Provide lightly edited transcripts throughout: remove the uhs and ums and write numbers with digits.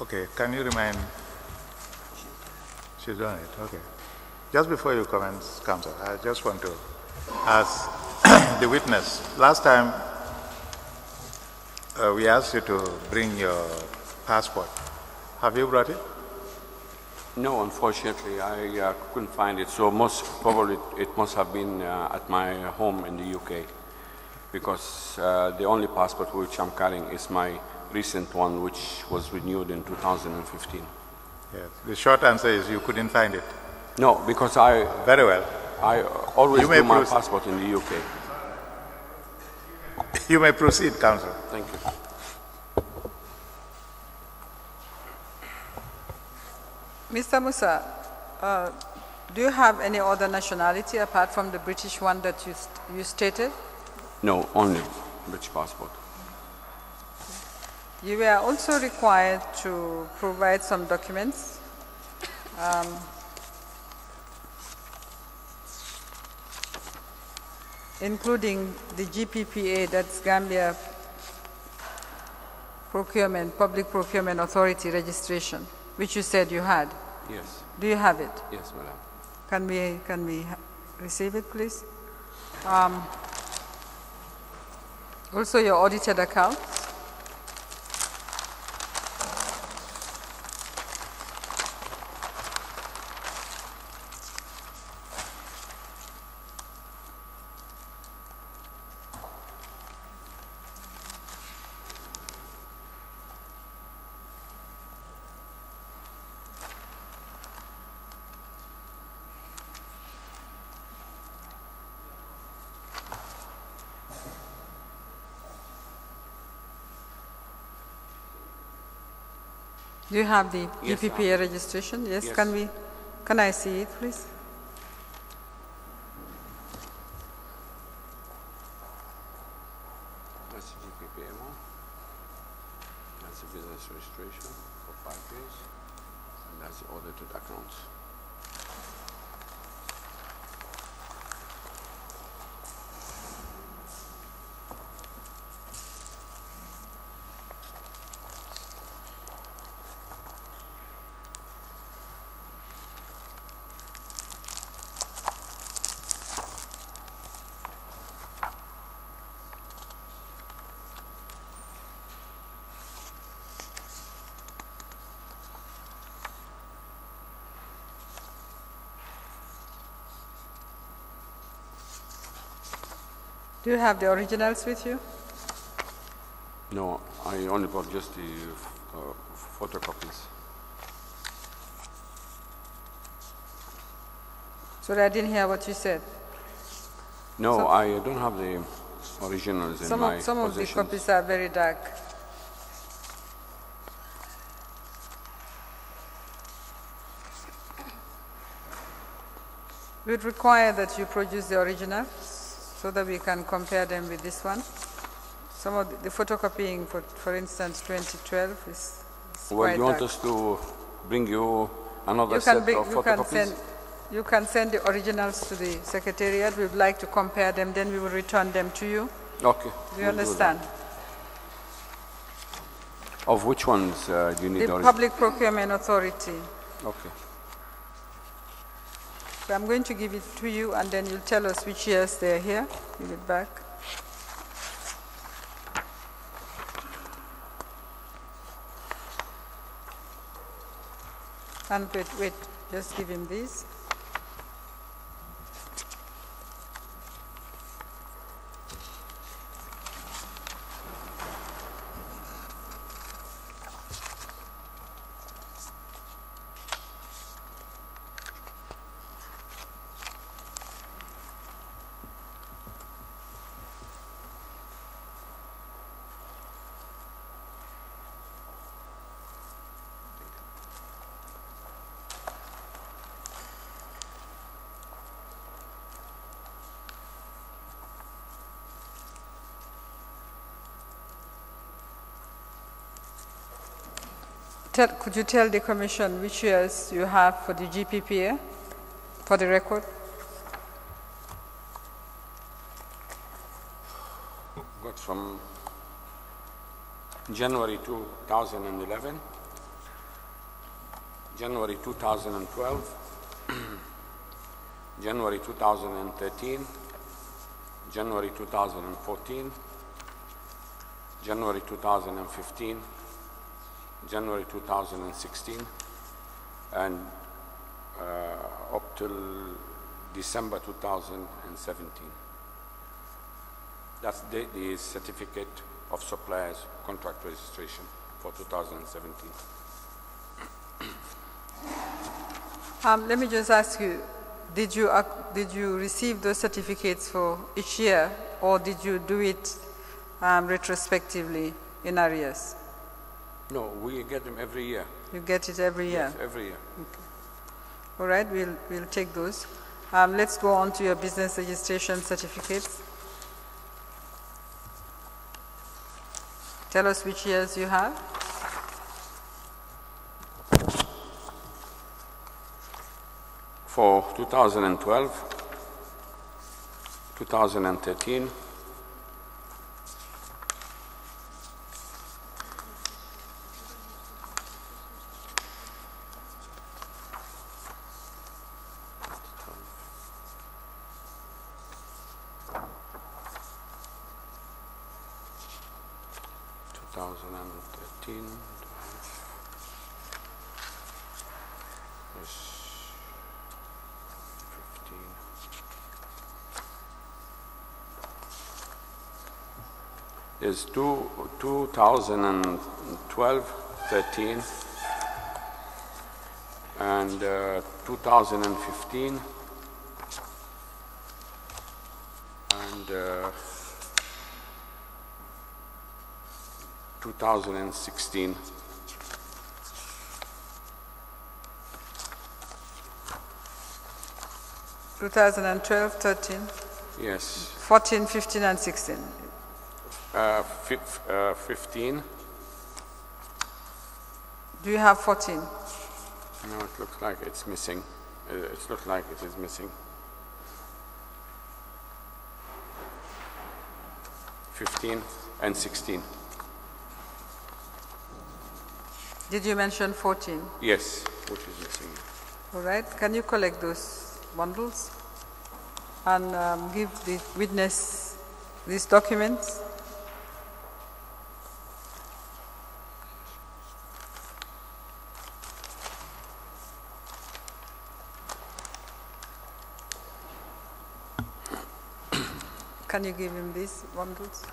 Okay, can you remind? She's done it, okay. Just before you commence, Counsel, I just want to ask the witness. Last time, we asked you to bring your passport. Have you brought it? No, unfortunately, I couldn't find it. So most probably it must have been at my home in the UK, because the only passport which I'm carrying is my recent one, which was renewed in 2015. Yes. The short answer is you couldn't find it. No, because I Very well. I always do my passport in the UK. You may proceed, Counsel. Thank you. Mr. Musa, do you have any other nationality apart from the British one that you stated? No, only British passport. You were also required to provide some documents. Including the GPPA, that's Gambia Public Procurement Authority registration, which you said you had. Yes. Do you have it? Yes, madam. Can we receive it, please? Also, your audited accounts. Do you have the Yes, EPPA registration? Yes. Yes. Can I see it, please? That's the GPPA one. That's the business registration for 5 years. And that's the audited accounts. Do you have the originals with you? No, I only bought just the photocopies. Sorry, I didn't hear what you said. No, I don't have the originals in my Some of the possessions. copies are very dark. We'd require that you produce the originals so that we can compare them with this one. Some of the photocopying, for instance, 2012 is Well, quite you want dark. us to bring you another You set can, bring, of photocopies? you can send the originals to the Secretariat. We'd like to compare them, then we will return them to you. Okay. Do you we'll do understand? that. Of which ones do you need? The Public Procurement Authority. Okay. So I'm going to give it to you, and then you'll tell us which years they're here. Give it back. And wait, just give him these. Could you tell the Commission which years you have for the GPPA, for the record? Got from January 2011, January 2012, January 2013, January 2014, January 2015, January 2016, and up till December 2017. That's the certificate of suppliers contract registration for 2017. Let me just ask you, did you receive those certificates for each year, or did you do it retrospectively in arrears? No, we get them every year. You get it every year? Yes, every year. Okay. All right, we'll take those. Let's go on to your business registration certificates. Tell us which years you have. For 2012, 2013, 2013, yes, 15. There's 2012, 13, and 2015, and 2016. Two 2012, 13, Yes. 14, 15, and 16. 15. Do you have 14? No, it looks like it's missing. It looks like it is missing. 15 and 16. Did you mention 14? Yes, which is missing. All right. Can you collect those bundles and give the witness these documents? Can you give him these bundles?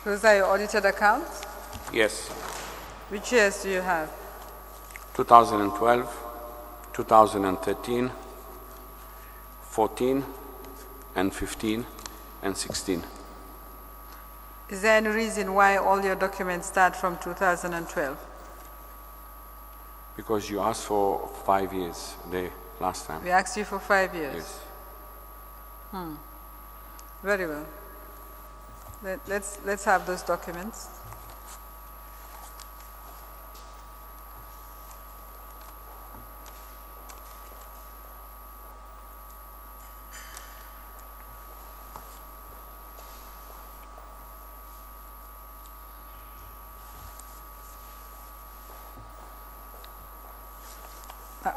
Those are your audited accounts? Yes. Which years do you have? 2012, 2013, 14, and 15, and 16. Is there any reason why all your documents start from 2012? Because you asked for 5 years the last time. We asked you for 5 years. Yes. Very well. Let's have those documents.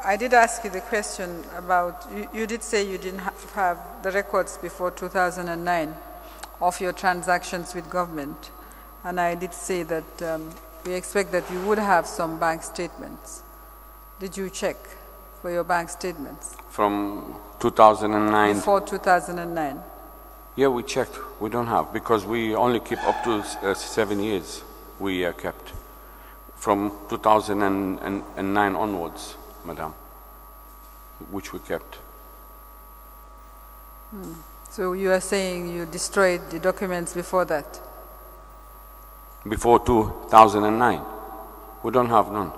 I did ask you the question about, you did say you didn't have the records before 2009 of your transactions with government. And I did say that we expect that you would have some bank statements. Did you check for your bank statements? From 2009? Before 2009? Yeah, we checked. We don't have, because we only keep up to 7 years we kept. From 2009 onwards, madam, which we kept. So you are saying you destroyed the documents before that? Before 2009? We don't have none.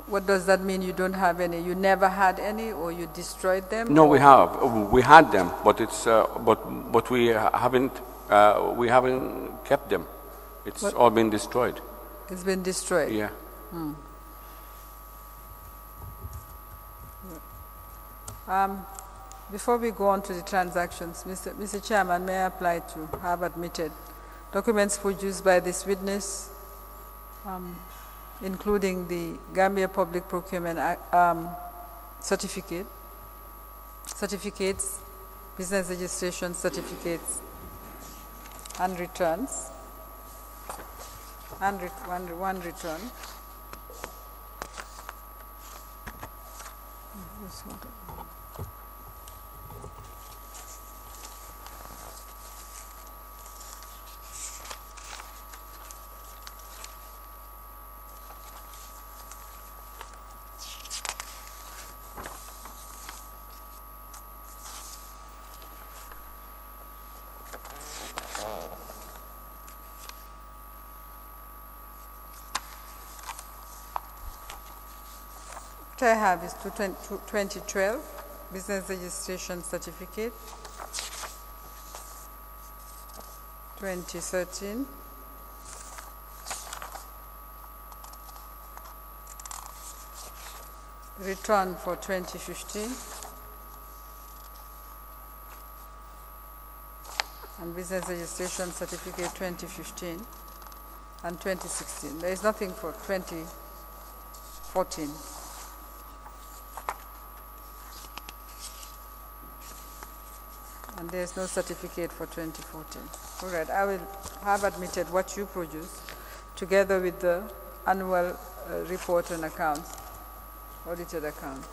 What does that mean, you don't have any? You never had any, or you destroyed them? No, or? we have. We had them, but it's but we haven't We haven't kept them. It's What? all been destroyed. It's been destroyed? Yeah. Before we go on to the transactions, Mr. Chairman, may I apply to have admitted documents produced by this witness, including the Gambia Public Procurement certificates, business registration certificates, and returns, and one return. What I have is 2012 business registration certificate, 2013, return for 2015, and business registration certificate 2015 and 2016. There is nothing for 2014. And there is no certificate for 2014. All right, I will have admitted what you produce together with the annual report and accounts, audited accounts.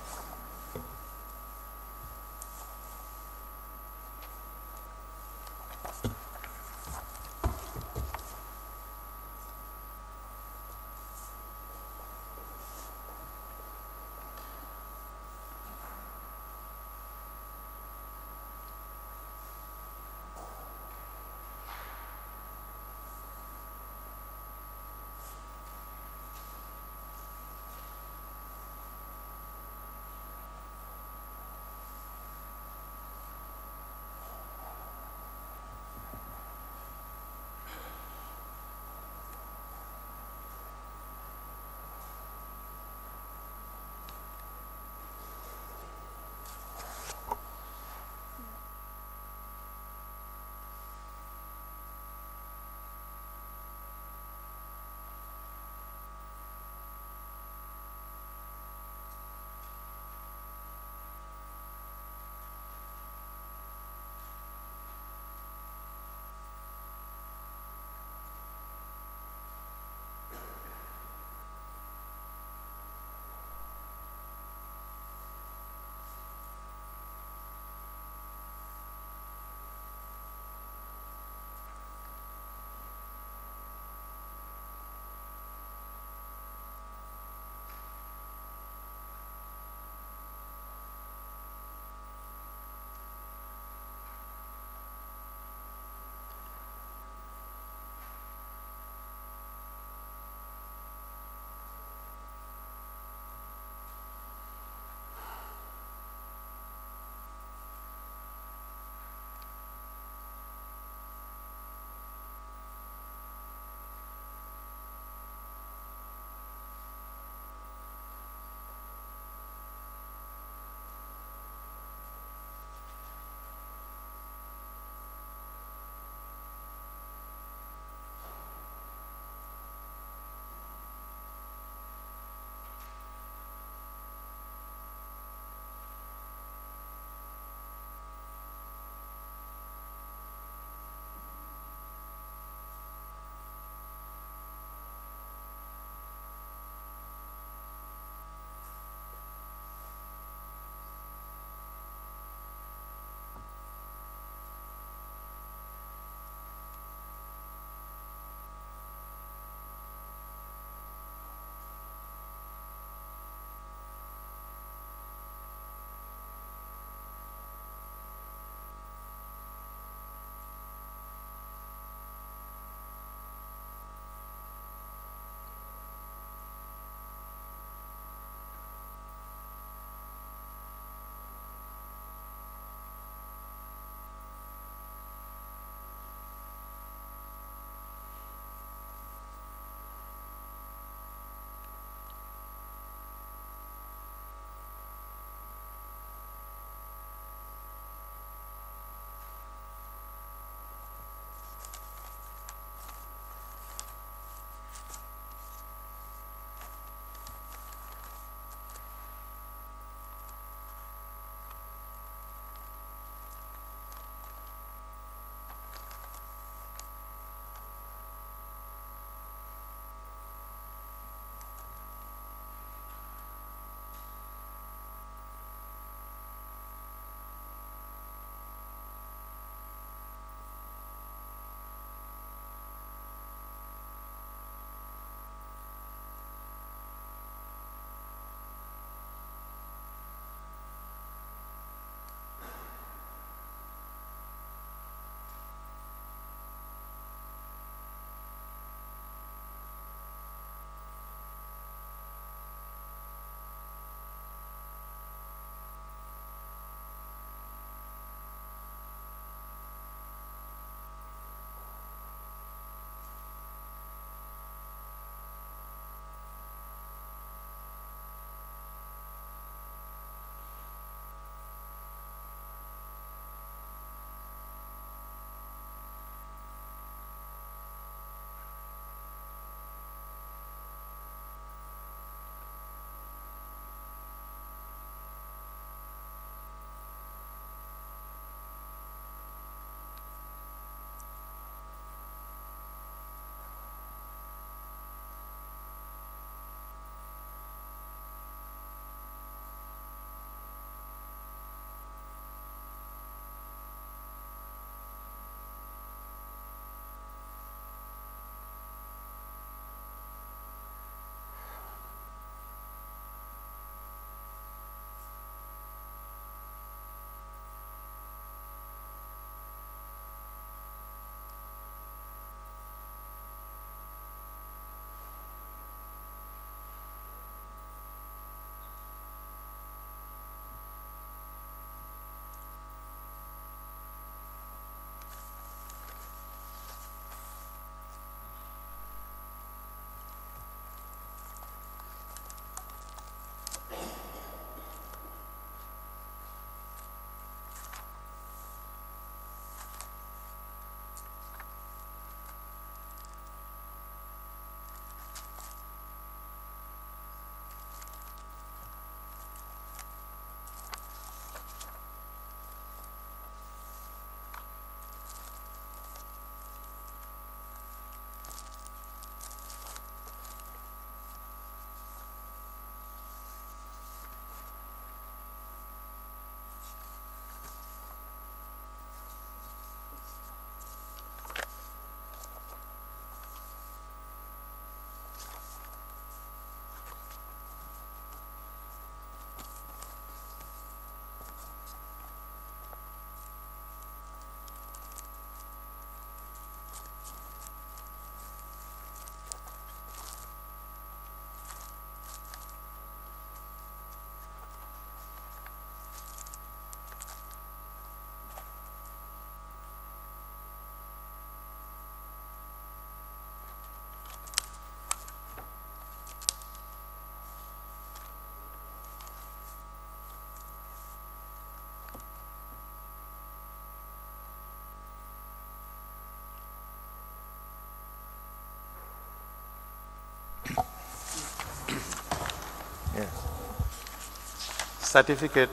certificate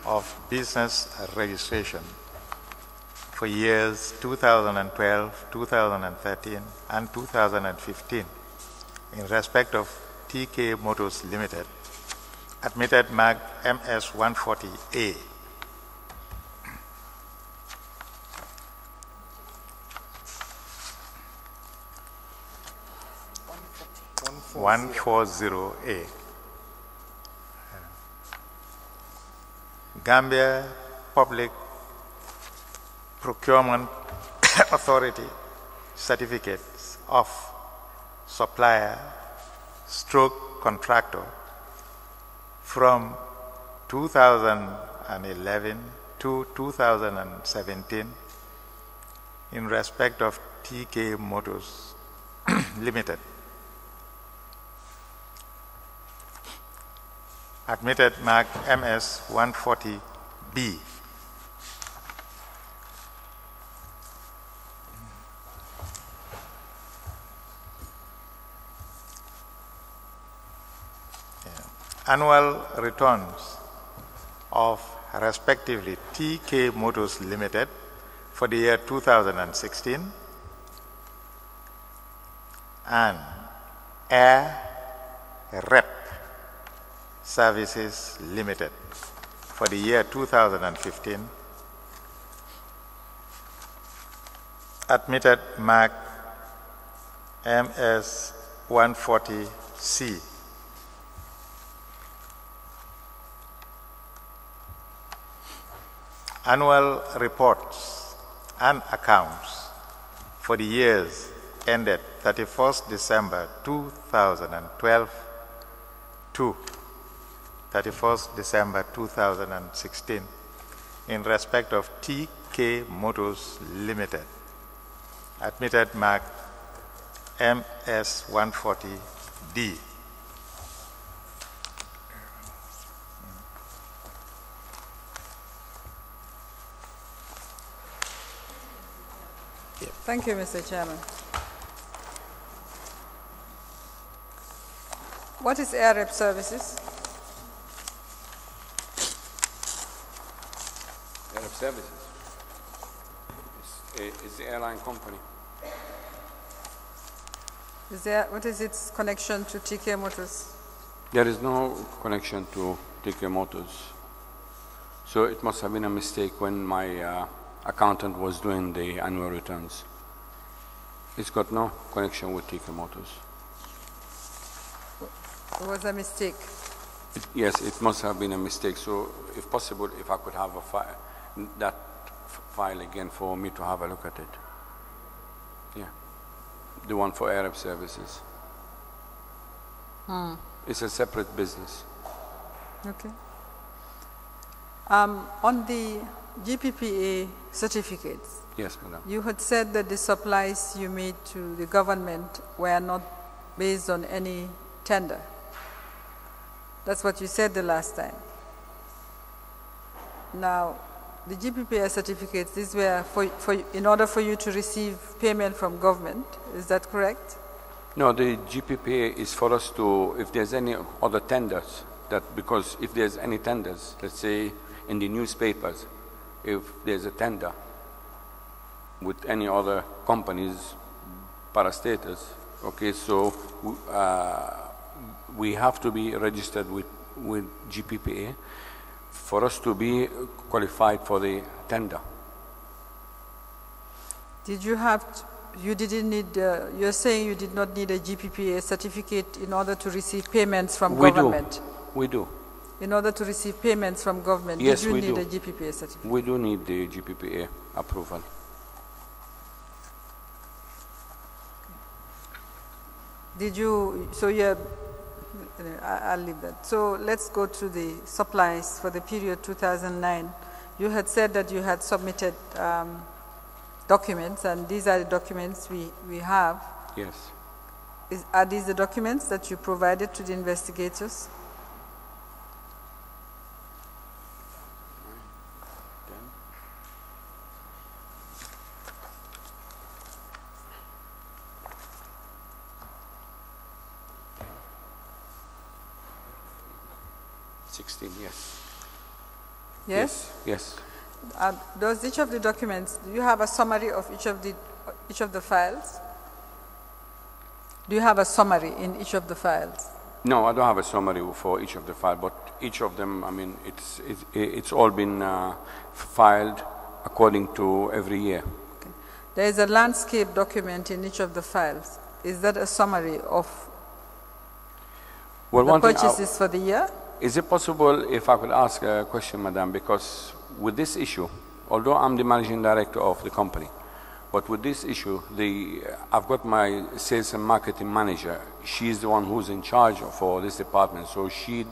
of business registration for years 2012, 2013, and 2015 in respect of TK Motors Limited, admitted Mag MS 140A. (140A). Gambia Public Procurement Authority certificates of supplier stroke contractor from 2011 to 2017 in respect of TK Motors Limited, admitted Mark MS 140B. Annual returns of respectively TK Motors Limited for the year 2016 and Air Rep Services Limited for the year 2015, admitted Mark MS 140C. Annual reports and accounts for the years ended 31st December 2012 to 31st December 2016 in respect of TK Motors Limited, admitted Mark MS 140D. Thank you, Mr. Chairman. What is Air Rep Services? Air Rep Services is the airline company. What is its connection to TK Motors? There is no connection to TK Motors. So it must have been a mistake when my accountant was doing the annual returns. It's got no connection with TK Motors. It was a mistake. Yes, it must have been a mistake. So if possible, if I could have that file again for me to have a look at it. Yeah, the one for Arab Services. It's a separate business. Okay. On the GPPA certificates, yes, madam. You had said that the supplies you made to the government were not based on any tender. That's what you said the last time. Now, the GPPA certificates, these were in order for you to receive payment from government. Is that correct? No, the GPPA is for us to, if there's any other tenders, because if there's any tenders, let's say in the newspapers, if there's a tender with any other companies, parastatals, okay, so we have to be registered with GPPA for us to be qualified for the tender. Did you you didn't need, you're saying you did not need a GPPA certificate in order to receive payments from government? We do. In order to receive payments from government, yes, did you we need do. a GPPA certificate? We do need the GPPA approval. Did you, I'll leave that. So let's go to the supplies for the period 2009. You had said that you had submitted documents, and these are the documents we have. Yes. Are these the documents that you provided to the investigators? 16, yes. Yes? Yes. Does each of the documents, do you have a summary of each of the files? Do you have a summary in each of the files? No, I don't have a summary for each of the files, but each of them, I mean, it's all been filed according to every year. Okay. There is a landscape document in each of the files. Is that a summary of the purchases for the year? Is it possible if I could ask a question, Madam? Because with this issue, although I'm the managing director of the company, but with this issue, I've got my sales and marketing manager. She's the one who's in charge for this department, so she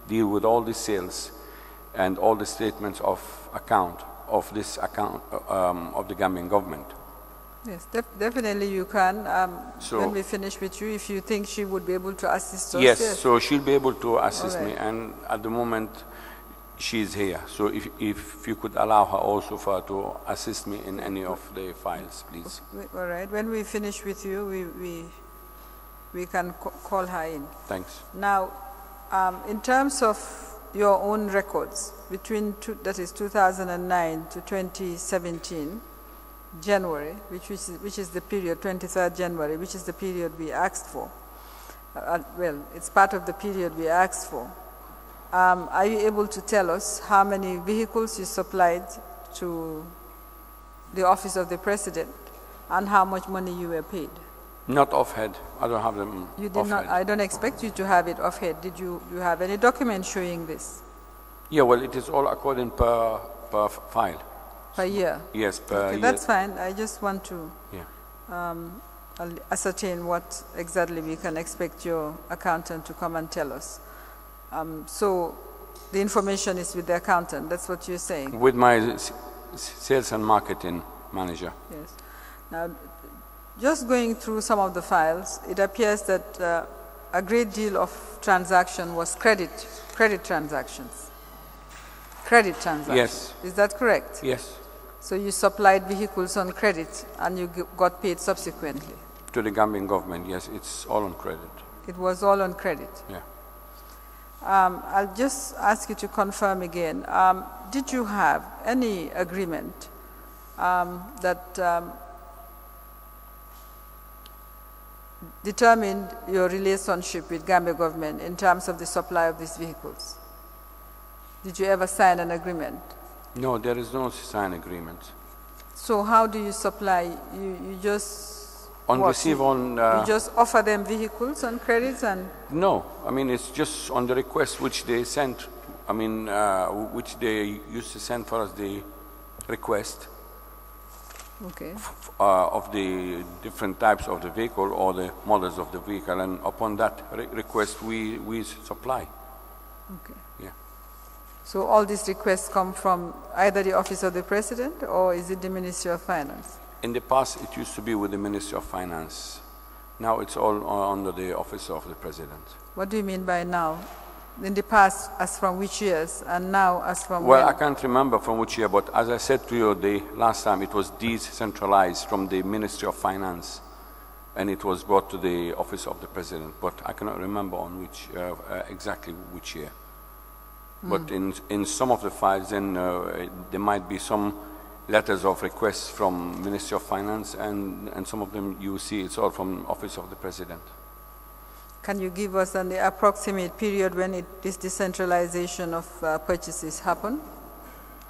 deal with all the sales and all the statements of account of this account of the Gambian government. Yes, definitely you can. When we finish with you, if you think she would be able to assist us. Yes, so she'll be able to assist me, and at the moment, she's here. So if you could allow her also to assist me in any of the files, please. All right. When we finish with you, we can call her in. Thanks. Now, in terms of your own records, that is 2009 to 2017, January, which is the period, 23rd January, which is the period we asked for. Well, it's part of the period we asked for. Are you able to tell us how many vehicles you supplied to the office of the president and how much money you were paid? Not offhand. I don't have them. You did not. I don't expect you to have it offhand. Did you have any document showing this? Yeah, well, it is all according per file. Per year? Yes, per year. That's fine. I just want to yeah. Ascertain what exactly we can expect your accountant to come and tell us. So the information is with the accountant. That's what you're saying? With my sales and marketing manager. Yes. Now, just going through some of the files, it appears that a great deal of transaction was credit transactions. Credit transactions. Yes. Is that correct? Yes. So you supplied vehicles on credit and you got paid subsequently? To the Gambian government, yes. It's all on credit. It was all on credit? Yeah. I'll just ask you to confirm again. Did you have any agreement that determined your relationship with Gambia government in terms of the supply of these vehicles? Did you ever sign an agreement? No, there is no signed agreement. So how do you supply? You just on receive on. You just offer them vehicles on credits and. No, I mean it's just on the request which they sent. I mean which they used to send for us the request. Okay. Of the different types of the vehicle or the models of the vehicle, and upon that request we supply. Okay. Yeah. So all these requests come from either the Office of the President or is it the Ministry of Finance? In the past, it used to be with the Ministry of Finance. Now it's all under the Office of the President. What do you mean by now? In the past, as from which years, and now as from Well, when? I can't remember from which year, but as I said to you the last time, it was decentralized from the Ministry of Finance, and it was brought to the Office of the President. But I cannot remember on which exactly which year. But in some of the files, then there might be some letters of requests from Ministry of Finance, and some of them you see it's all from Office of the President. Can you give us an approximate period when this decentralization of purchases happened?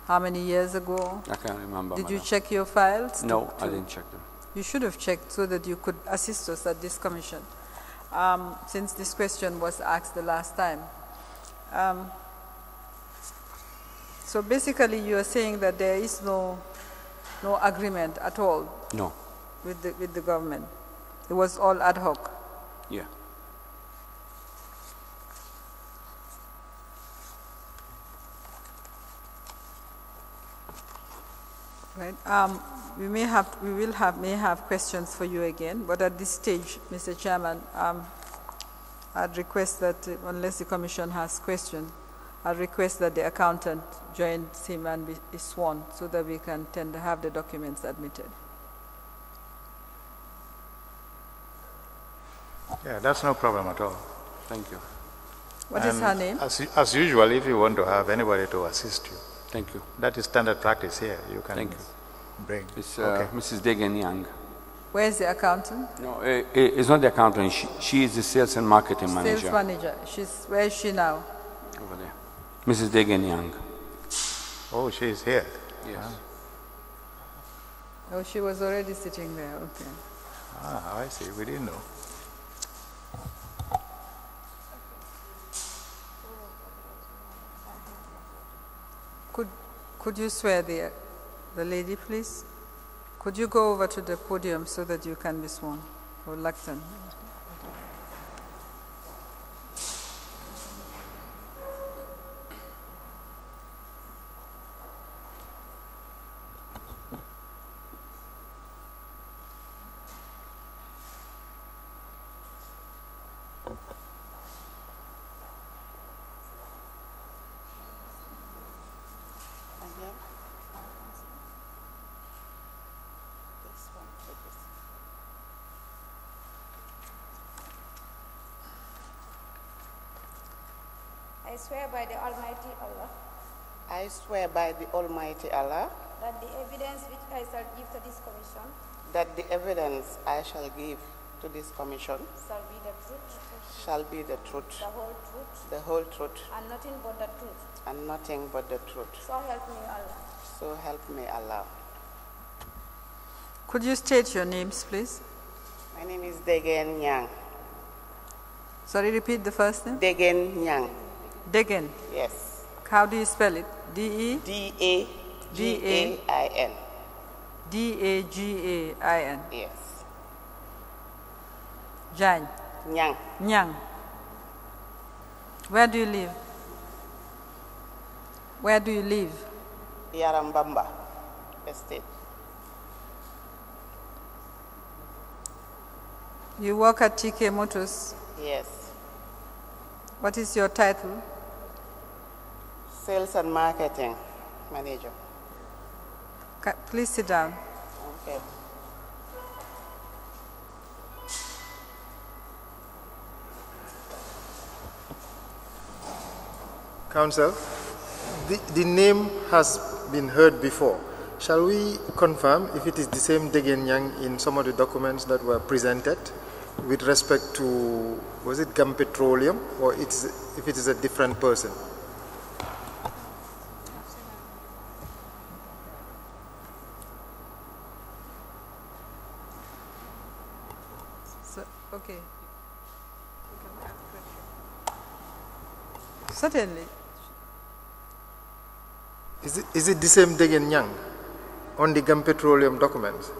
How many years ago? I can't remember. Did you check your files? No, I didn't check them. You should have checked so that you could assist us at this commission, since this question was asked the last time. So basically, you are saying that there is no agreement at all. No. With the government. It was all ad hoc. Yeah. Right. We may have questions for you again, but at this stage, Mr. Chairman, I'd request that unless the Commission has questions, I'd request that the accountant joins him and be sworn so that we can have the documents admitted. Yeah, that's no problem at all. Thank you. What is her name? As usual, if you want to have anybody to assist you, Thank you. that is standard practice here. You can Thank you. bring. It's Okay. Mrs. Degan Young. Where is the accountant? No, it's not the accountant. She is the sales and marketing manager. Sales manager. Where is she now? Over there. Mrs. Degan Young. Oh, she is here. Yes. Oh, she was already sitting there. Okay. Ah, I see. We didn't know. Could you swear the lady, please? Could you go over to the podium so that you can be sworn? Or Lacton. I swear by the Almighty Allah I swear by the Almighty Allah that the evidence which I shall give to this commission that the evidence I shall give to this commission shall be the truth, shall be the truth, the whole truth, the whole truth, and nothing but the truth. and nothing but the truth. So help me Allah. So help me Allah. Could you state your names, please? My name is Degen Nyang. Sorry, repeat the first name. Degen Nyang. Degen. Yes. How do you spell it? D-E? D-A-G-A-I-N. D-A-G-A-I-N. Yes. Jan. Nyang. Nyang. Where do you live? Where do you live? Yarambamba Estate. You work at TK Motors. Yes. What is your title? Sales and marketing manager. Please sit down. Okay. Counsel, the name has been heard before. Shall we confirm if it is the same Degen Yang in some of the documents that were presented with respect to, was it Gum Petroleum, or if it is a different person? Okay. Certainly. Is it the same Degen Yang on the Gum Petroleum documents?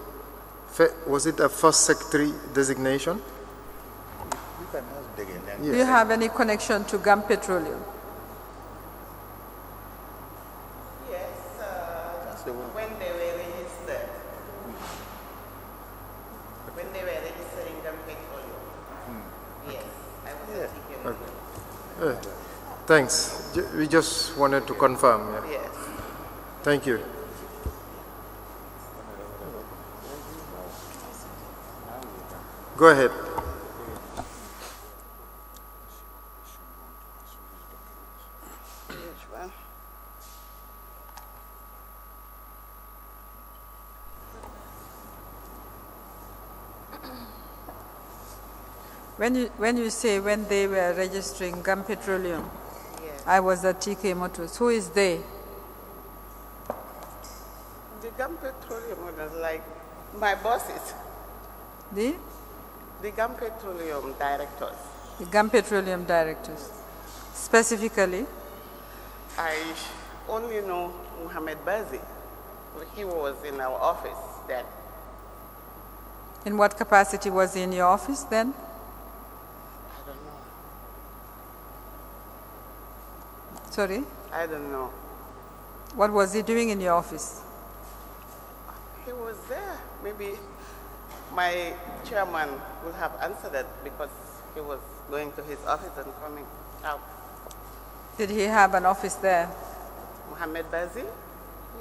Was it a first secretary designation? You can ask Degen. Do you have any connection to Gum Petroleum? Yes, when they were registered. When they were registering Gum Petroleum. Yes, I was at TK. Okay. Thanks. We just wanted to confirm. Yeah. Yes. Thank you. Go ahead. Which one? When you say when they were registering Gum Petroleum, Yes. I was at TK Motors. Who is they? The Gum Petroleum was like my bosses, The Gum Petroleum directors. Gum Petroleum directors. Specifically, I only know Muhammad Bazi. He was in our office then. in what capacity was he in your office then? I don't know. Sorry? I don't know. What was he doing in your office? He was there. Maybe my chairman would have answered it because he was going to his office and coming out. Did he have an office there? Muhammad Bazi?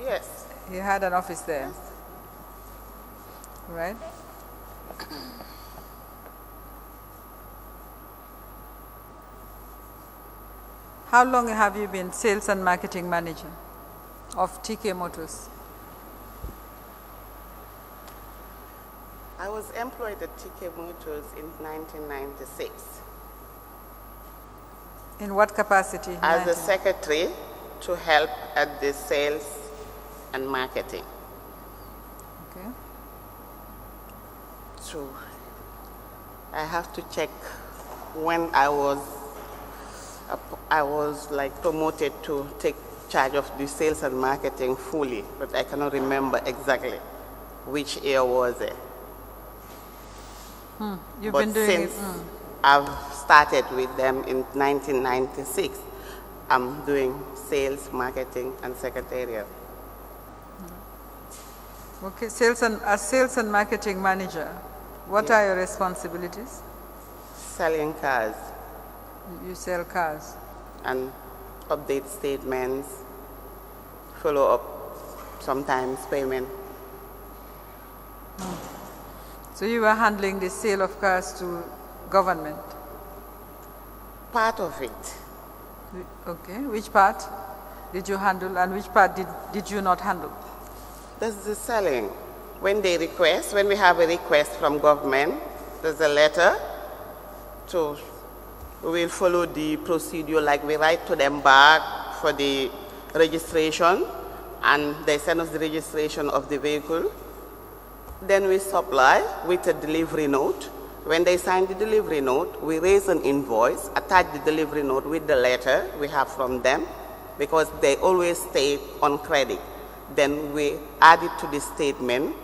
Yes. He had an office there. Right? How long have you been sales and marketing manager of TK Motors? I was employed at TK Motors in 1996 In what capacity? as a secretary to help at the sales and marketing. Okay. So I have to check when I was like promoted to take charge of the sales and marketing fully, but I cannot remember exactly which year was it. You've But been doing it. since I've started with them in 1996, I'm doing sales, marketing, and secretarial. Okay, as sales and marketing manager, what are your responsibilities? Selling cars You sell cars. and update statements, follow up, sometimes payment. So you were handling the sale of cars to government. Part of it. Okay, which part did you handle and which part did you not handle? That's the selling. When they request, when we have a request from government, there's a letter to, we will follow the procedure, like we write to them back for the registration, and they send us the registration of the vehicle. Then we supply with a delivery note. When they sign the delivery note, we raise an invoice, attach the delivery note with the letter we have from them, because they always stay on credit. Then we add it to the statement,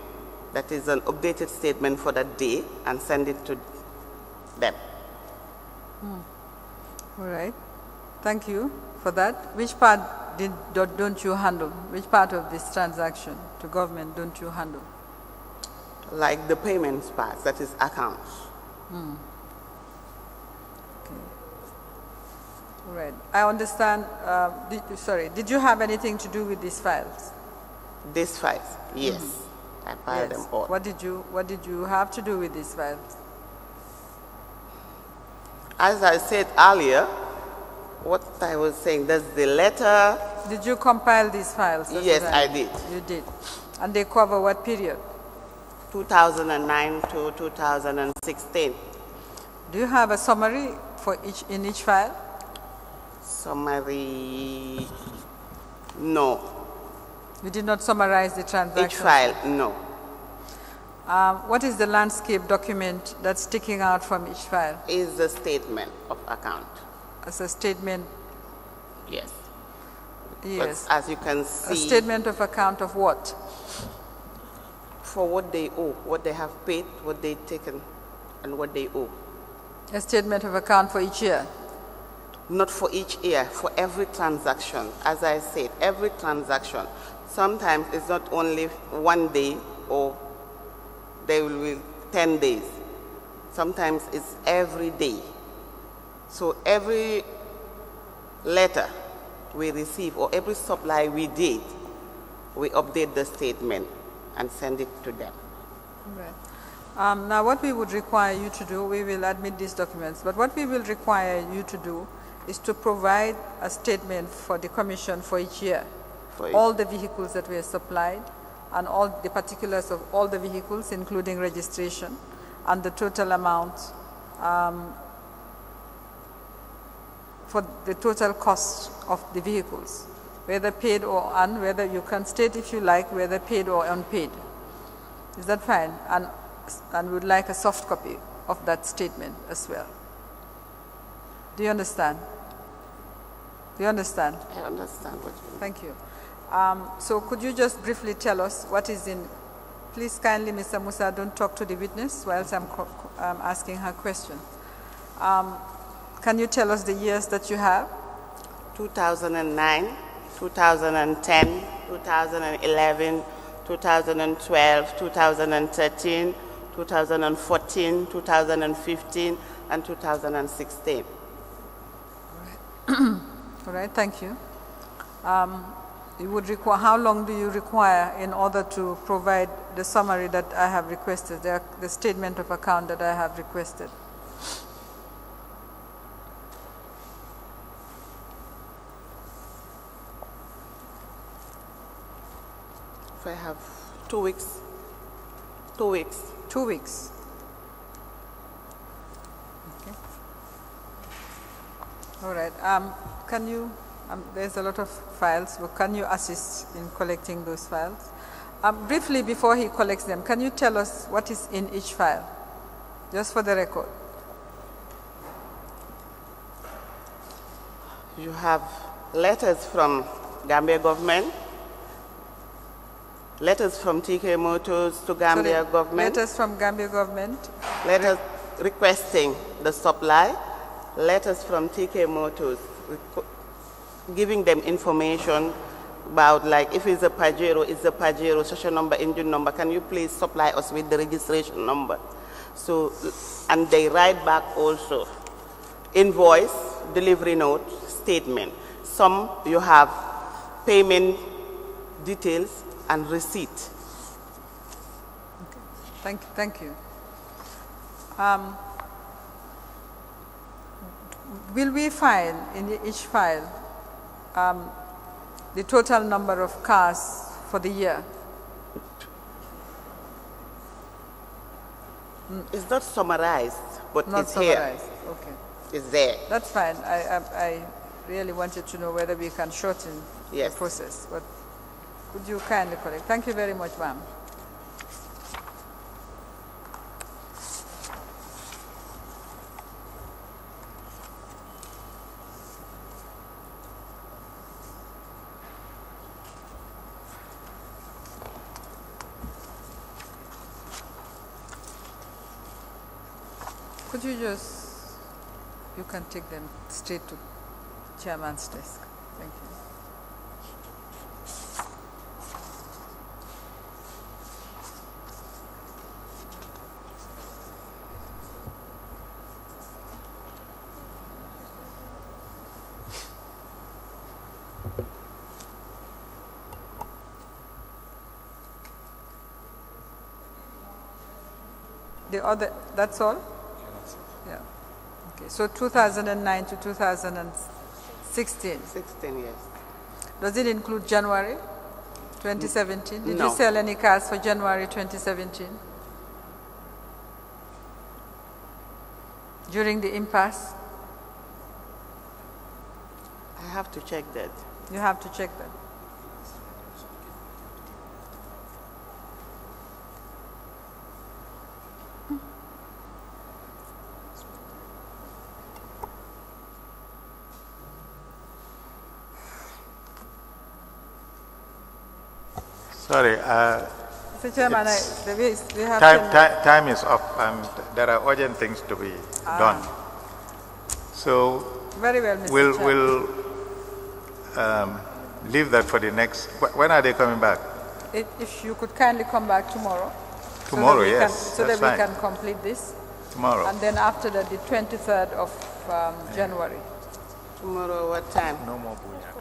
that is an updated statement for that day, and send it to them. All right. Thank you for that. Which part don't you handle? Which part of this transaction to government don't you handle? Like the payments part, that is accounts. Okay. All right. I understand. Did you have anything to do with these files? These files, yes. I filed them all. What did you have to do with these files? As I said earlier, what I was saying, there's the letter. Did you compile these files? That's Yes, what I did. You did. And they cover what period? 2009 to 2016. Do you have a summary for in each file? Summary, no. You did not summarize the transaction. Each file, no. What is the landscape document that's sticking out from each file? Is the statement of account. As a statement? Yes. Yes. But as you can see, A statement of account of what? for what they owe, what they have paid, what they've taken, and what they owe. A statement of account for each year? Not for each year, for every transaction. As I said, every transaction. Sometimes it's not only one day or they will be 10 days. Sometimes it's every day. So every letter we receive or every supply we did, we update the statement and send it to them. Right. Now what we would require you to do, we will admit these documents, but what we will require you to do is to provide a statement for the commission for each year. All the vehicles that were supplied and all the particulars of all the vehicles, including registration, and the total amount for the total cost of the vehicles, whether paid or whether you can state if you like, whether paid or unpaid. Is that fine? And we would like a soft copy of that statement as well. Do you understand? Do you understand? I understand what you mean. Thank you. So could you just briefly tell us what is in, please kindly, Mr. Musa, don't talk to the witness whilst I'm asking her question. Can you tell us the years that you have? 2009, 2010, 2011, 2012, 2013, 2014, 2015, and 2016. All right, thank you. You would require, how long do you require in order to provide the summary that I have requested, the statement of account that I have requested? If I have 2 weeks, 2 weeks. 2 weeks. Okay. All right. Can you, there's a lot of files, but can you assist in collecting those files? Briefly, before he collects them, can you tell us what is in each file, just for the record? You have letters from Gambia government, letters from TK Motors to Gambia government. Letters from Gambia government. Letters requesting the supply, letters from TK Motors giving them information about, like, if it's a Pajero, social number, engine number, can you please supply us with the registration number? So, and they write back also invoice, delivery note, statement. Some you have payment details and receipt. Okay. Thank you. Will we find in each file the total number of cars for the year? It's not summarized, but Not it's here. summarized. Okay. It's there. That's fine. I really wanted to know whether we can shorten Yes. the process, but could you kindly collect? Thank you very much, ma'am. Could you just, you can take them straight to chairman's desk. Thank you. The other, that's all? Yeah. Okay. So 2009 to 2016. 16 years. Does it include January 2017? Did No. you sell any cars for January 2017? During the impasse? I have to check that. You have to check that. Sorry, Mr. Chairman, we have time is up and there are urgent things to be done. So very well, Mr. we'll Chairman. leave that for the next, when are they coming back? If you could kindly come back tomorrow. Tomorrow, so that we yes, Can, so that's that we fine. can complete this. Tomorrow. And then after that, the 23rd of January. Tomorrow, what time? No more Bunyaka.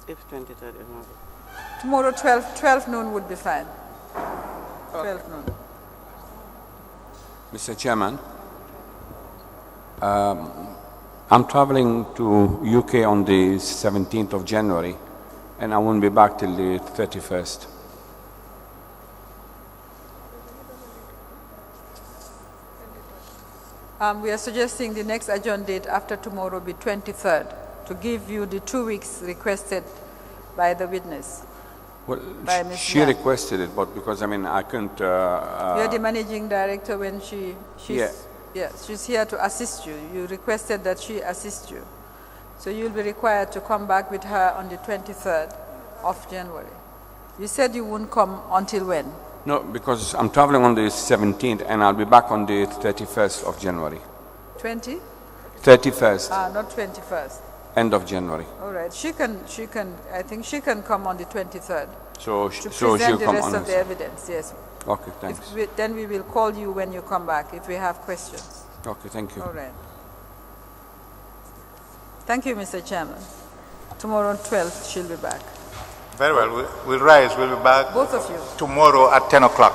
If 23rd is not. Tomorrow, 12 noon would be fine. 12 noon. Mr. Chairman, I'm traveling to UK on the 17th of January, and I won't be back till the 31st. We are suggesting the next adjourned date after tomorrow be 23rd to give you the 2 weeks requested by the witness. Well, By Ms. she Yang. requested it, but because, I mean, I couldn't... You're the managing director when she's here to assist you. You requested that she assist you. So you'll be required to come back with her on the 23rd of January. You said you wouldn't come until when? No, because I'm traveling on the 17th, and I'll be back on the 31st of January. 20? 31st, Not 21st. end of January. All right. I think she can come on the 23rd So, to she'll present the come rest on of the this. evidence, yes. Okay, thanks. Then we will call you when you come back if we have questions. Okay, thank you. All right. Thank you, Mr. Chairman. Tomorrow, 12th, she'll be back. Very well, we'll rise, we'll be back Both of you. tomorrow at 10 o'clock.